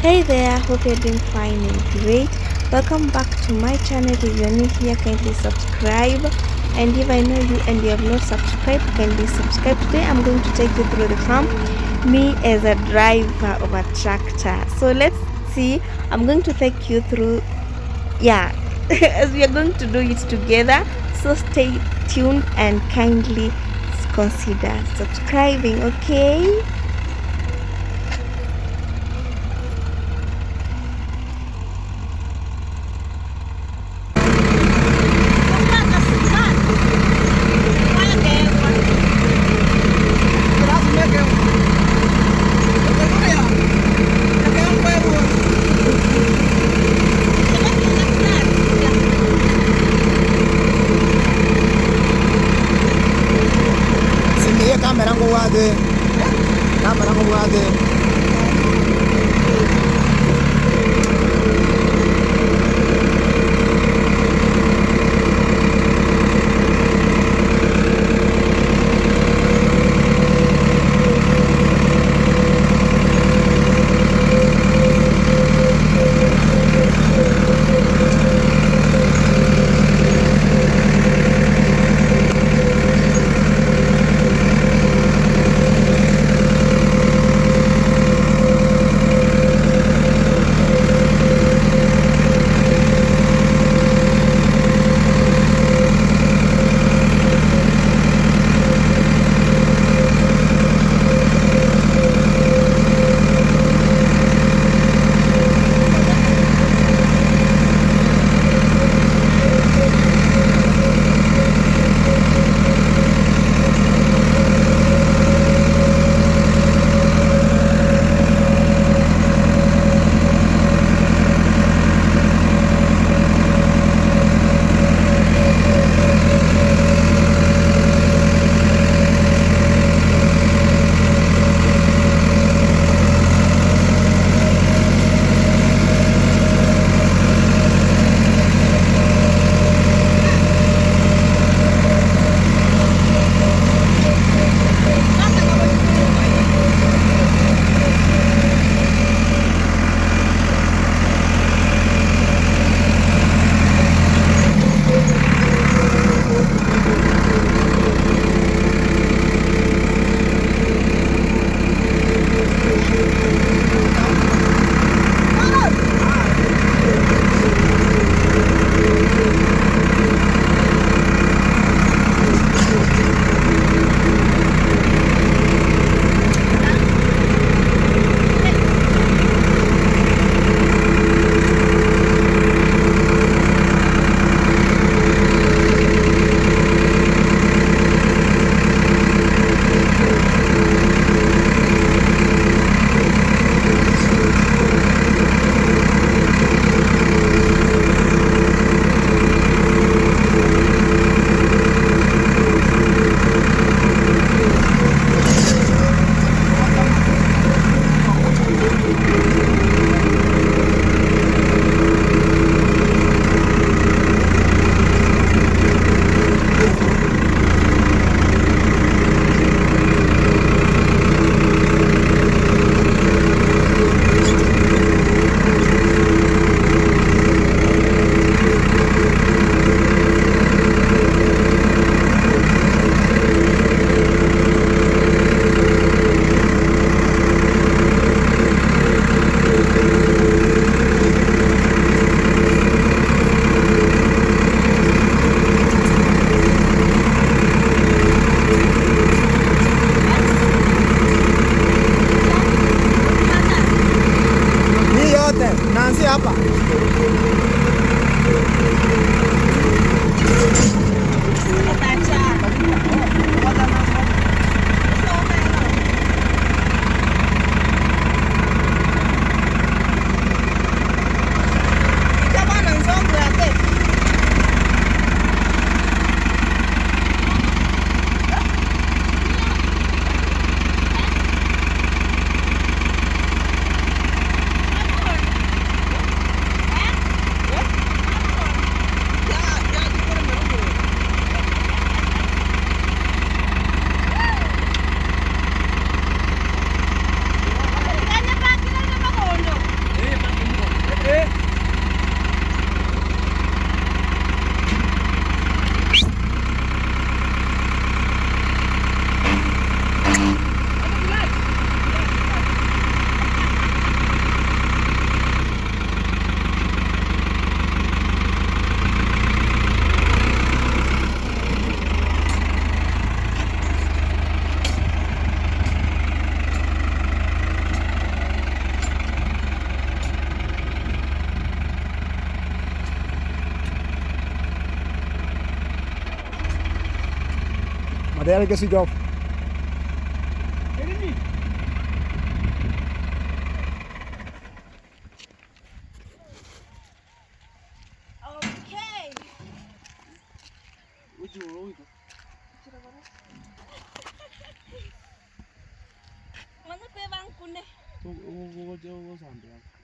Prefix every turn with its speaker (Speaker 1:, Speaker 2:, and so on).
Speaker 1: Hey there, hope you're doing fine and great. Welcome back to my channel. If you're new here, kindly subscribe. And if I know you and you have not subscribed, kindly subscribe. Today I'm going to take you through the farm, me as a driver of a tractor. So let's see. I'm going to take you through, yeah, as we are going to do it together. So stay tuned and kindly consider subscribing, okay?
Speaker 2: Sini kamera nguwage. Kamera nguwage. Hii yote naanzia hapa. Matayari ke switch off.
Speaker 1: Okay. Mana pe bang kune.
Speaker 3: Go sampai.